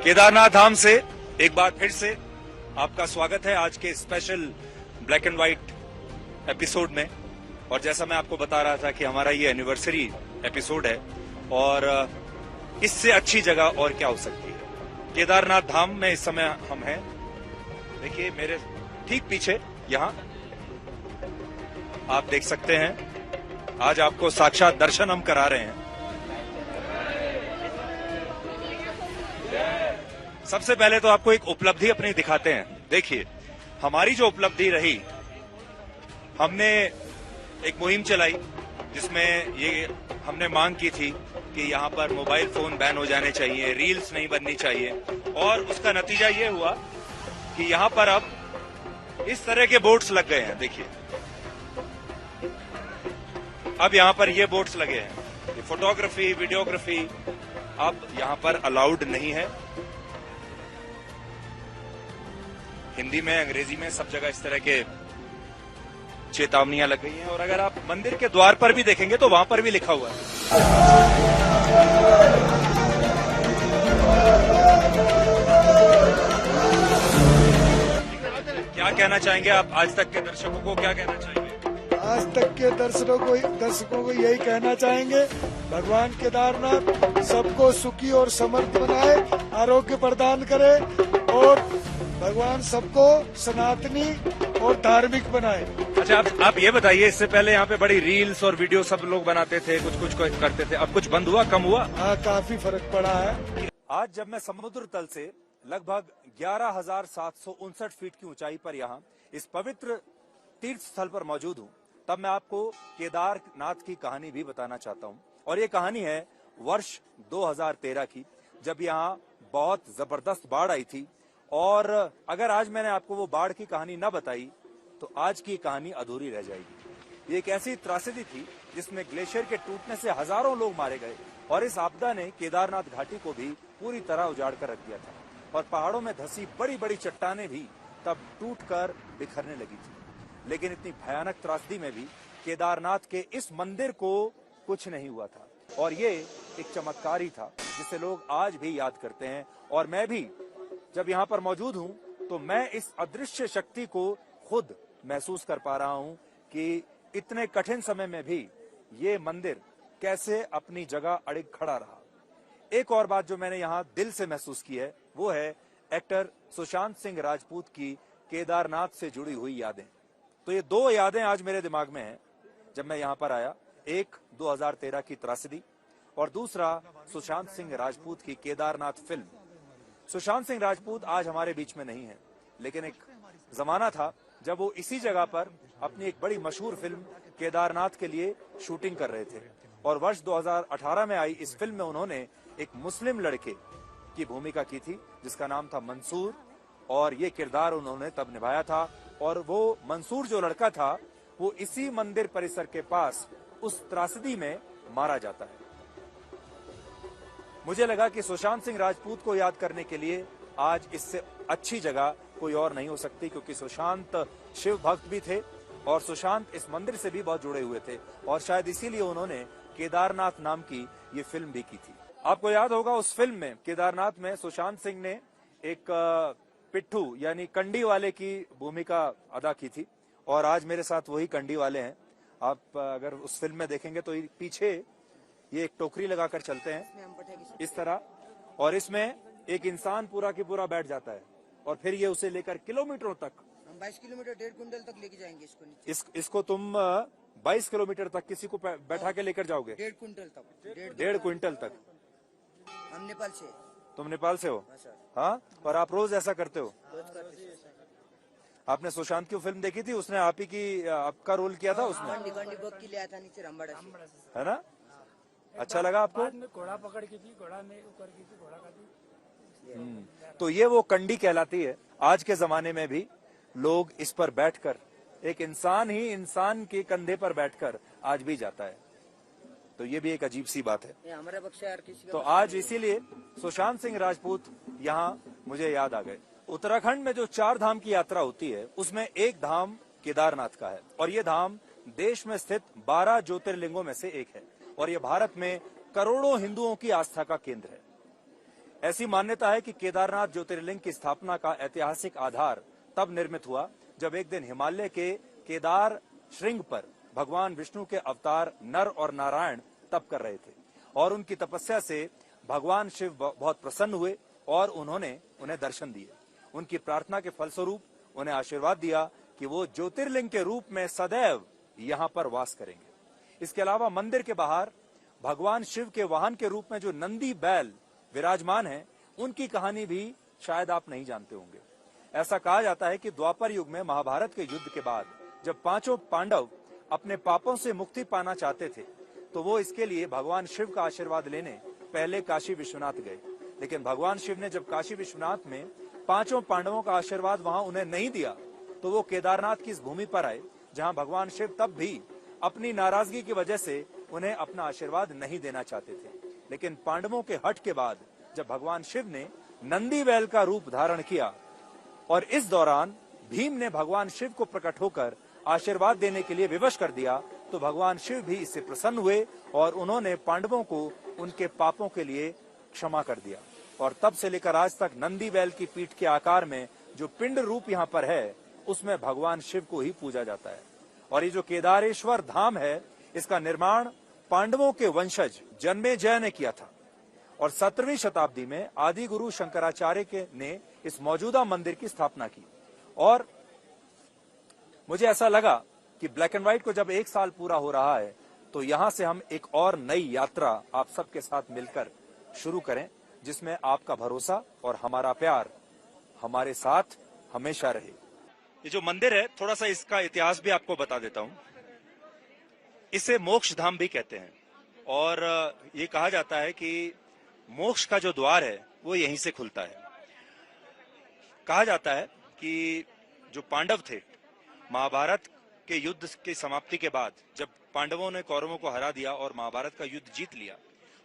केदारनाथ धाम से एक बार फिर से आपका स्वागत है आज के special black and white episode में। और जैसा मैं आपको बता रहा था कि हमारा ये एनिवर्सरी एपिसोड है और इससे अच्छी जगह और क्या हो सकती है। केदारनाथ धाम में इस समय हम हैं। देखिए मेरे ठीक पीछे यहां आप देख सकते हैं, आज आपको साक्षात दर्शन हम करा रहे हैं। सबसे पहले तो आपको एक उपलब्धि अपनी दिखाते हैं। देखिए हमारी जो उपलब्धि रही, हमने एक मुहिम चलाई जिसमें ये हमने मांग की थी कि यहाँ पर मोबाइल फोन बैन हो जाने चाहिए, रील्स नहीं बननी चाहिए। और उसका नतीजा ये हुआ कि यहाँ पर अब इस तरह के बोर्ड्स लग गए हैं। देखिए अब यहाँ पर ये बोर्ड्स लगे हैं, फोटोग्राफी वीडियोग्राफी अब यहाँ पर अलाउड नहीं है। हिंदी में अंग्रेजी में सब जगह इस तरह के चेतावनियां लग गई हैं। और अगर आप मंदिर के द्वार पर भी देखेंगे तो वहां पर भी लिखा हुआ है। क्या कहना चाहेंगे आप आज तक के दर्शकों को, क्या कहना चाहेंगे? आज तक के दर्शकों को यही कहना चाहेंगे, भगवान केदारनाथ सबको सुखी और समर्थ बनाए, आरोग्य प्रदान करे और भगवान सबको सनातनी और धार्मिक बनाए। अच्छा आप ये बताइए, इससे पहले यहाँ पे बड़ी रील्स और वीडियो सब लोग बनाते थे, कुछ करते थे, अब कुछ बंद हुआ, कम हुआ? हाँ, काफी फर्क पड़ा है। आज जब मैं समुद्र तल से लगभग 11,759 फीट की ऊंचाई पर यहाँ इस पवित्र तीर्थ स्थल पर मौजूद हूँ, तब मैं आपको केदारनाथ की कहानी भी बताना चाहता हूँ। और ये कहानी है वर्ष 2013 की, जब यहाँ बहुत जबरदस्त बाढ़ आई थी। और अगर आज मैंने आपको वो बाढ़ की कहानी न बताई तो आज की कहानी अधूरी रह जाएगी। ये एक ऐसी त्रासदी थी जिसमें ग्लेशियर के टूटने से हजारों लोग मारे गए और इस आपदा ने केदारनाथ घाटी को भी पूरी तरह उजाड़ कर रख दिया था। और पहाड़ों में धसी बड़ी बड़ी चट्टानें भी तब टूटकर बिखरने लगी थी। लेकिन इतनी भयानक त्रासदी में भी केदारनाथ के इस मंदिर को कुछ नहीं हुआ था। और ये एक चमत्कार ही था जिसे लोग आज भी याद करते हैं। और मैं भी जब यहाँ पर मौजूद हूँ तो मैं इस अदृश्य शक्ति को खुद महसूस कर पा रहा हूँ कि इतने कठिन समय में भी ये मंदिर कैसे अपनी जगह अड़िग खड़ा रहा। एक और बात जो मैंने यहाँ दिल से महसूस की है वो है एक्टर सुशांत सिंह राजपूत की केदारनाथ से जुड़ी हुई यादें। तो ये दो यादें आज मेरे दिमाग में हैं जब मैं यहाँ पर आया। एक 2013 की त्रासदी और दूसरा सुशांत सिंह राजपूत की केदारनाथ फिल्म। सुशांत सिंह राजपूत आज हमारे बीच में नहीं है, लेकिन एक जमाना था जब वो इसी जगह पर अपनी एक बड़ी मशहूर फिल्म केदारनाथ के लिए शूटिंग कर रहे थे। और वर्ष 2018 में आई इस फिल्म में उन्होंने एक मुस्लिम लड़के की भूमिका की थी जिसका नाम था मंसूर। और ये किरदार उन्होंने तब निभाया था। और वो मंसूर जो लड़का था वो इसी मंदिर परिसर के पास उस त्रासदी में मारा जाता है। मुझे लगा कि सुशांत सिंह राजपूत को याद करने के लिए आज इससे अच्छी जगह कोई और नहीं हो सकती, क्योंकि सुशांत शिव भक्त भी थे और सुशांत इस मंदिर से भी बहुत जुड़े हुए थे। और शायद इसीलिए उन्होंने केदारनाथ नाम की ये फिल्म भी की थी। आपको याद होगा उस फिल्म में केदारनाथ में सुशांत सिंह ने एक पिट्ठू यानी कंडी वाले की भूमिका अदा की थी। और आज मेरे साथ वही कंडी वाले हैं। आप अगर उस फिल्म में देखेंगे तो पीछे ये एक टोकरी लगाकर चलते हैं इस तरह, और इसमें एक इंसान पूरा की पूरा बैठ जाता है और फिर ये उसे लेकर किलोमीटरों तक, हम 22 किलोमीटर 1.5 क्विंटल तक लेके जाएंगे इसको नीचे। इसको तुम 22 किलोमीटर तक किसी को बैठा के लेकर जाओगे? 1.5 क्विंटल तक। 1.5 क्विंटल तक। हम नेपाल से। तुम नेपाल से हो? हाँ। और आप रोज ऐसा करते हो? आपने सुशांत की फिल्म देखी थी? उसने आप ही की आपका रोल किया था उसमें, है ना? अच्छा लगा आपको? घोड़ा पकड़ की थी, घोड़ा ने ऊपर की थी, घोड़ा का थी। तो ये वो कंडी कहलाती है। आज के जमाने में भी लोग इस पर बैठकर, एक इंसान ही इंसान के कंधे पर बैठकर आज भी जाता है। तो ये भी एक अजीब सी बात है। हमारे पक्ष यार किसी तो आज इसीलिए सुशांत सिंह राजपूत यहाँ मुझे याद आ गए। उत्तराखंड में जो 4 धाम की यात्रा होती है उसमें एक धाम केदारनाथ का है। और ये धाम देश में स्थित 12 ज्योतिर्लिंगों में से एक है और ये भारत में करोड़ों हिंदुओं की आस्था का केंद्र है। ऐसी मान्यता है कि केदारनाथ ज्योतिर्लिंग की स्थापना का ऐतिहासिक आधार तब निर्मित हुआ जब एक दिन हिमालय के केदार श्रृंग पर भगवान विष्णु के अवतार नर और नारायण तप कर रहे थे और उनकी तपस्या से भगवान शिव बहुत प्रसन्न हुए और उन्होंने उन्हें दर्शन दिए। उनकी प्रार्थना के फलस्वरूप उन्हें आशीर्वाद दिया कि वो ज्योतिर्लिंग के रूप में सदैव यहाँ पर वास करेंगे। इसके अलावा मंदिर के बाहर भगवान शिव के वाहन के रूप में जो नंदी बैल विराजमान है, उनकी कहानी भी शायद आप नहीं जानते होंगे। ऐसा कहा जाता है कि द्वापर युग में महाभारत के युद्ध के बाद जब पांचों पांडव अपने पापों से मुक्ति पाना चाहते थे तो वो इसके लिए भगवान शिव का आशीर्वाद लेने पहले काशी विश्वनाथ गए। लेकिन भगवान शिव ने जब काशी विश्वनाथ में पांचों पांडवों का आशीर्वाद वहां उन्हें नहीं दिया तो वो केदारनाथ की इस भूमि पर आए जहां भगवान शिव तब भी अपनी नाराजगी की वजह से उन्हें अपना आशीर्वाद नहीं देना चाहते थे। लेकिन पांडवों के हट के बाद जब भगवान शिव ने नंदी बैल का रूप धारण किया और इस दौरान भीम ने भगवान शिव को प्रकट होकर आशीर्वाद देने के लिए विवश कर दिया तो भगवान शिव भी इससे प्रसन्न हुए और उन्होंने पांडवों को उनके पापों के लिए क्षमा कर दिया। और तब से लेकर आज तक नंदी बैल की पीठ के आकार में जो पिंड रूप यहाँ पर है उसमें भगवान शिव को ही पूजा जाता है। और ये जो केदारेश्वर धाम है, इसका निर्माण पांडवों के वंशज जन्मेजय ने किया था और 17वीं शताब्दी में आदि गुरु शंकराचार्य ने इस मौजूदा मंदिर की स्थापना की। और मुझे ऐसा लगा कि ब्लैक एंड व्हाइट को जब 1 साल पूरा हो रहा है तो यहां से हम एक और नई यात्रा आप सबके साथ मिलकर शुरू करें, जिसमें आपका भरोसा और हमारा प्यार हमारे साथ हमेशा रहे। ये जो मंदिर है, थोड़ा सा इसका इतिहास भी आपको बता देता हूं। इसे मोक्ष धाम भी कहते हैं और ये कहा जाता है कि मोक्ष का जो द्वार है वो यहीं से खुलता है। कहा जाता है कि जो पांडव थे, महाभारत के युद्ध की समाप्ति के बाद जब पांडवों ने कौरवों को हरा दिया और महाभारत का युद्ध जीत लिया,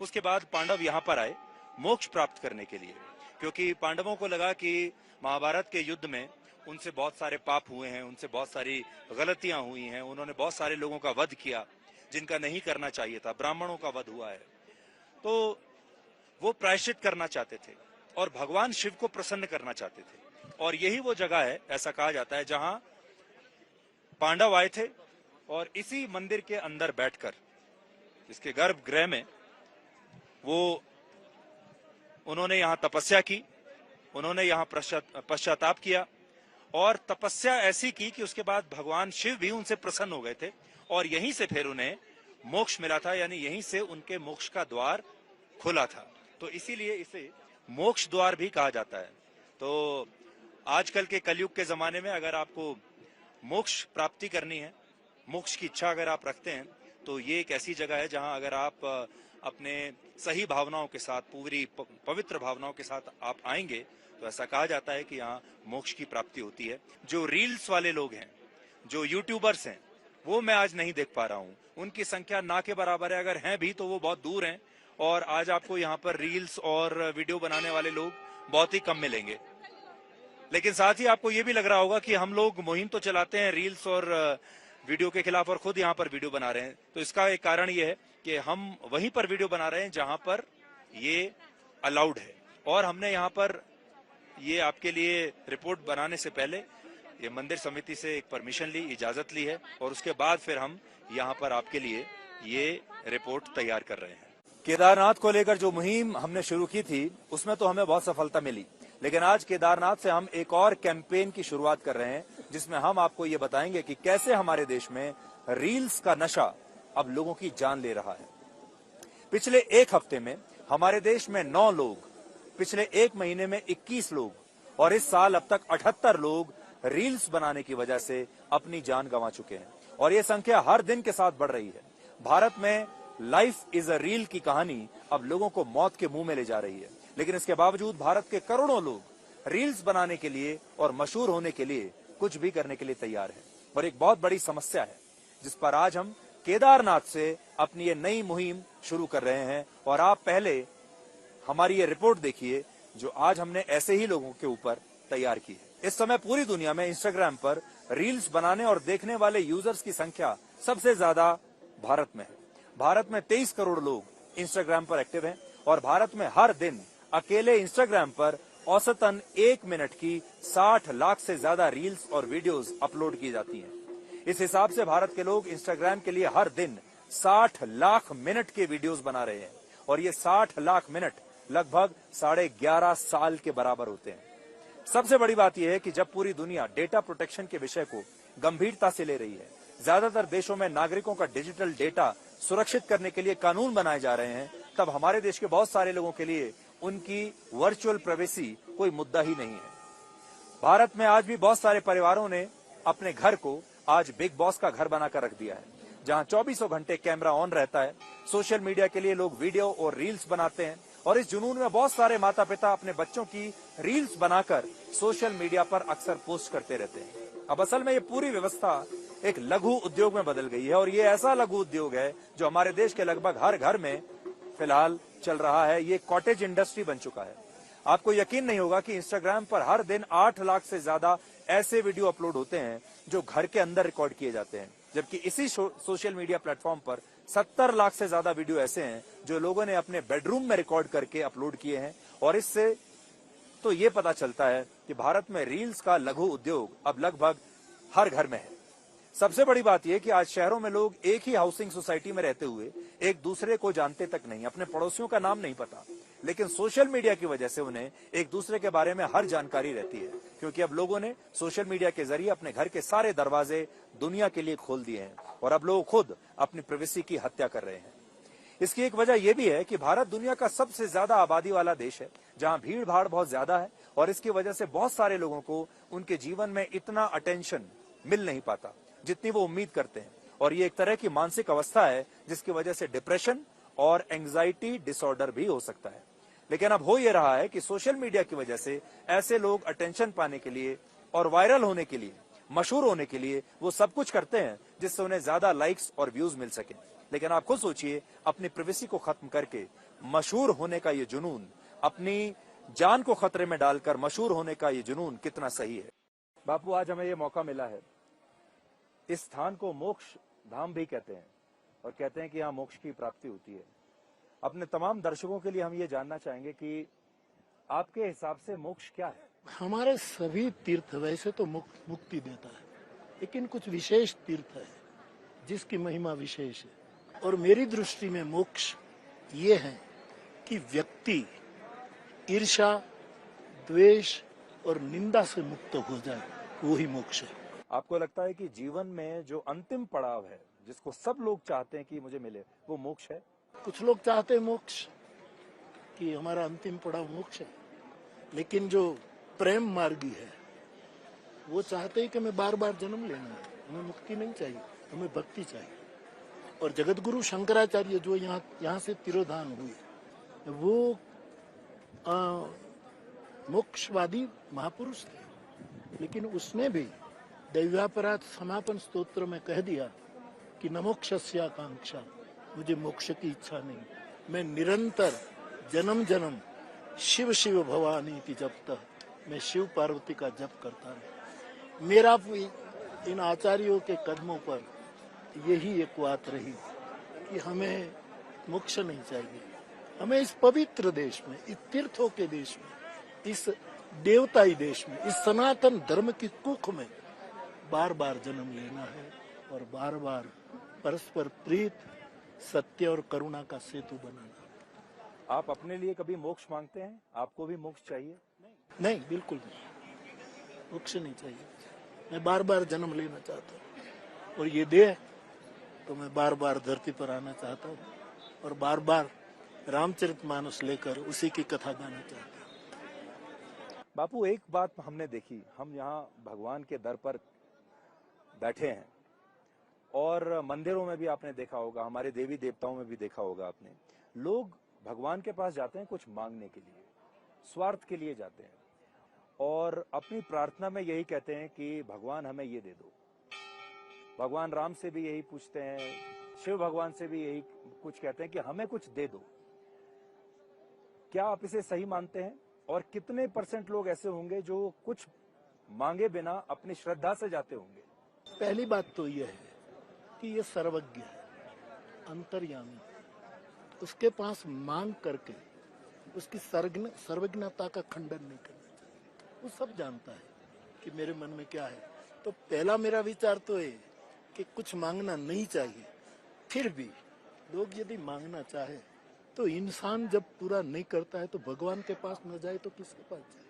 उसके बाद पांडव यहाँ पर आए मोक्ष प्राप्त करने के लिए, क्योंकि पांडवों को लगा कि महाभारत के युद्ध में उनसे बहुत सारे पाप हुए हैं, उनसे बहुत सारी गलतियां हुई हैं, उन्होंने बहुत सारे लोगों का वध किया जिनका नहीं करना चाहिए था, ब्राह्मणों का वध हुआ है, तो वो प्रायश्चित करना चाहते थे और भगवान शिव को प्रसन्न करना चाहते थे। और यही वो जगह है, ऐसा कहा जाता है, जहां पांडव आए थे और इसी मंदिर के अंदर बैठकर, इसके गर्भगृह में, वो उन्होंने यहां तपस्या की, उन्होंने यहां पश्चाताप किया और तपस्या ऐसी की कि उसके बाद भगवान शिव भी उनसे प्रसन्न हो गए थे और यहीं से फिर उन्हें मोक्ष मिला था, यानी यहीं से उनके मोक्ष का द्वार खुला था। तो इसीलिए इसे मोक्ष द्वार भी कहा जाता है। तो आजकल के कलयुग के जमाने में अगर आपको मोक्ष प्राप्ति करनी है, मोक्ष की इच्छा अगर आप रखते हैं, तो ये एक ऐसी जगह है जहां अगर आप अपने सही भावनाओं के साथ, पूरी पवित्र भावनाओं के साथ आप आएंगे तो ऐसा कहा जाता है कि यहाँ मोक्ष की प्राप्ति होती है। जो रील्स वाले लोग हैं, जो यूट्यूबर्स हैं, वो मैं आज नहीं देख पा रहा हूँ, उनकी संख्या ना के बराबर है, अगर हैं भी तो वो बहुत दूर हैं और आज आपको यहाँ पर रील्स और वीडियो बनाने वाले लोग बहुत ही कम मिलेंगे। लेकिन साथ ही आपको ये भी लग रहा होगा कि हम लोग मुहिम तो चलाते हैं रील्स और वीडियो के खिलाफ और खुद यहाँ पर वीडियो बना रहे हैं, तो इसका एक कारण ये है कि हम वहीं पर वीडियो बना रहे हैं जहां पर ये अलाउड है। और हमने यहाँ पर ये आपके लिए रिपोर्ट बनाने से पहले ये मंदिर समिति से एक परमिशन ली, इजाजत ली है और उसके बाद फिर हम यहाँ पर आपके लिए ये रिपोर्ट तैयार कर रहे हैं। केदारनाथ को लेकर जो मुहिम हमने शुरू की थी उसमें तो हमें बहुत सफलता मिली, लेकिन आज केदारनाथ से हम एक और कैंपेन की शुरुआत कर रहे हैं जिसमें हम आपको ये बताएंगे कि कैसे हमारे देश में रील्स का नशा अब लोगों की जान ले रहा है। पिछले एक हफ्ते में हमारे देश में 9 लोग, पिछले एक महीने में 21 लोग और इस साल अब तक 78 लोग रील्स बनाने की वजह से अपनी जान गंवा चुके हैं और ये संख्या हर दिन के साथ बढ़ रही है। भारत में लाइफ इज अ रील की कहानी अब लोगों को मौत के मुंह में ले जा रही है, लेकिन इसके बावजूद भारत के करोड़ों लोग रील्स बनाने के लिए और मशहूर होने के लिए कुछ भी करने के लिए तैयार है। और एक बहुत बड़ी समस्या है जिस पर आज हम केदारनाथ से अपनी ये नई मुहिम शुरू कर रहे हैं और आप पहले हमारी ये रिपोर्ट देखिए जो आज हमने ऐसे ही लोगों के ऊपर तैयार की है। इस समय पूरी दुनिया में इंस्टाग्राम पर रील्स बनाने और देखने वाले यूजर्स की संख्या सबसे ज्यादा भारत में है। भारत में 23 करोड़ लोग इंस्टाग्राम पर एक्टिव हैं और भारत में हर दिन अकेले इंस्टाग्राम पर औसतन 1 मिनट की 60 लाख से ज्यादा रील्स और वीडियोस अपलोड की जाती हैं। इस हिसाब से भारत के लोग इंस्टाग्राम के लिए हर दिन 60 लाख मिनट के वीडियोस बना रहे हैं और ये 60 लाख मिनट लगभग 11.5 साल के बराबर होते हैं। सबसे बड़ी बात यह है कि जब पूरी दुनिया डेटा प्रोटेक्शन के विषय को गंभीरता से ले रही है, ज्यादातर देशों में नागरिकों का डिजिटल डेटा सुरक्षित करने के लिए कानून बनाए जा रहे हैं, तब हमारे देश के बहुत सारे लोगों के लिए उनकी वर्चुअल प्राइवेसी कोई मुद्दा ही नहीं है। भारत में आज भी बहुत सारे परिवारों ने अपने घर को आज बिग बॉस का घर बनाकर रख दिया है, जहां 24 घंटे कैमरा ऑन रहता है। सोशल मीडिया के लिए लोग वीडियो और रील्स बनाते हैं और इस जुनून में बहुत सारे माता पिता अपने बच्चों की रील्स बनाकर सोशल मीडिया पर अक्सर पोस्ट करते रहते हैं। अब असल में ये पूरी व्यवस्था एक लघु उद्योग में बदल गई है और ये ऐसा लघु उद्योग है जो हमारे देश के लगभग हर घर में फिलहाल चल रहा है। ये कॉटेज इंडस्ट्री बन चुका है। आपको यकीन नहीं होगा कि इंस्टाग्राम पर हर दिन 8 लाख से ज्यादा ऐसे वीडियो अपलोड होते हैं जो घर के अंदर रिकॉर्ड किए जाते हैं, जबकि इसी सोशल मीडिया प्लेटफॉर्म पर 70 लाख से ज्यादा वीडियो ऐसे हैं जो लोगों ने अपने बेडरूम में रिकॉर्ड करके अपलोड किए हैं। और इससे तो ये पता चलता है कि भारत में रील्स का लघु उद्योग अब लगभग हर घर में है। सबसे बड़ी बात यह कि आज शहरों में लोग एक ही हाउसिंग सोसाइटी में रहते हुए एक दूसरे को जानते तक नहीं, अपने पड़ोसियों का नाम नहीं पता, लेकिन सोशल मीडिया की वजह से उन्हें एक दूसरे के बारे में हर जानकारी रहती है, क्योंकि अब लोगों ने सोशल मीडिया के जरिए अपने घर के सारे दरवाजे दुनिया के लिए खोल दिए हैं और अब लोग खुद अपनी प्राइवेसी की हत्या कर रहे हैं। इसकी एक वजह यह भी है कि भारत दुनिया का सबसे ज्यादा आबादी वाला देश है, जहां भीड़ भाड़ बहुत ज्यादा है और इसकी वजह से बहुत सारे लोगों को उनके जीवन में इतना अटेंशन मिल नहीं पाता जितनी वो उम्मीद करते हैं। और ये एक तरह की मानसिक अवस्था है जिसकी वजह से डिप्रेशन और एंजाइटी डिसऑर्डर भी हो सकता है। लेकिन अब हो ये रहा है कि सोशल मीडिया की वजह से ऐसे लोग अटेंशन पाने के लिए और वायरल होने के लिए, मशहूर होने के लिए वो सब कुछ करते हैं जिससे उन्हें ज्यादा लाइक्स और व्यूज मिल सके। लेकिन आप खुद सोचिए, अपनी प्राइवेसी को खत्म करके मशहूर होने का ये जुनून, अपनी जान को खतरे में डालकर मशहूर होने का ये जुनून कितना सही है। बापू, आज हमें ये मौका मिला है। इस स्थान को मोक्ष धाम भी कहते हैं और कहते हैं कि यहाँ मोक्ष की प्राप्ति होती है। अपने तमाम दर्शकों के लिए हम ये जानना चाहेंगे कि आपके हिसाब से मोक्ष क्या है? हमारे सभी तीर्थ वैसे तो मुक्ति देता है, लेकिन कुछ विशेष तीर्थ है जिसकी महिमा विशेष है। और मेरी दृष्टि में मोक्ष ये है कि व्यक्ति ईर्ष्या, द्वेष और निंदा से मुक्त हो जाए, वो ही मोक्ष है। आपको लगता है कि जीवन में जो अंतिम पड़ाव है, जिसको सब लोग चाहते हैं कि मुझे मिले, वो मोक्ष है? कुछ लोग चाहते हैं मोक्ष, कि हमारा अंतिम पड़ाव मोक्ष है, लेकिन जो प्रेम मार्गी है वो चाहते हैं कि हमें बार बार जन्म लेना है, हमें मुक्ति नहीं चाहिए, हमें भक्ति चाहिए। और जगत गुरु शंकराचार्य जो यहाँ से तिरोधान हुए, वो मोक्षवादी महापुरुष थे, लेकिन उसने भी दैव्यापराध समापन स्तोत्र में कह दिया कि न मोक्षस्य आकांक्षा, मुझे मोक्ष की इच्छा नहीं, मैं निरंतर जन्म जन्म शिव शिव भवानी की जपता, मैं शिव पार्वती का जप करता हूँ। मेरा इन आचार्यों के कदमों पर यही एक बात रही कि हमें मोक्ष नहीं चाहिए, हमें इस पवित्र देश में, इस तीर्थों के देश में, इस देवताई देश में, इस सनातन धर्म की कुख में बार बार जन्म लेना है और बार बार परस्पर प्रीत, सत्य और करुणा का सेतु बनाना। आप अपने लिए कभी मोक्ष मांगते हैं? आपको भी मोक्ष चाहिए? नहीं, बिल्कुल नहीं, मोक्ष नहीं चाहिए। मैं बार बार जन्म लेना चाहता हूँ और ये देह तो मैं बार बार धरती पर आना चाहता हूँ और बार बार रामचरितमानस लेकर उसी की कथा गाना चाहता हूँ। बापू, एक बात हमने देखी, हम यहाँ भगवान के दर पर बैठे हैं और मंदिरों में भी आपने देखा होगा, हमारे देवी देवताओं में भी देखा होगा आपने, लोग भगवान के पास जाते हैं कुछ मांगने के लिए, स्वार्थ के लिए जाते हैं और अपनी प्रार्थना में यही कहते हैं कि भगवान हमें ये दे दो। भगवान राम से भी यही पूछते हैं, शिव भगवान से भी यही कुछ कहते हैं कि हमें कुछ दे दो। क्या आप इसे सही मानते हैं? और कितने % लोग ऐसे होंगे जो कुछ मांगे बिना अपनी श्रद्धा से जाते होंगे? पहली बात तो यह है कि ये सर्वज्ञ है, अंतर्यामी, उसके पास मांग करके उसकी सर्वज्ञता का खंडन नहीं करना चाहिए। वो सब जानता है कि मेरे मन में क्या है। तो पहला मेरा विचार तो है कि कुछ मांगना नहीं चाहिए। फिर भी लोग यदि मांगना चाहे तो इंसान जब पूरा नहीं करता है तो भगवान के पास न जाए तो किसके पास जाए।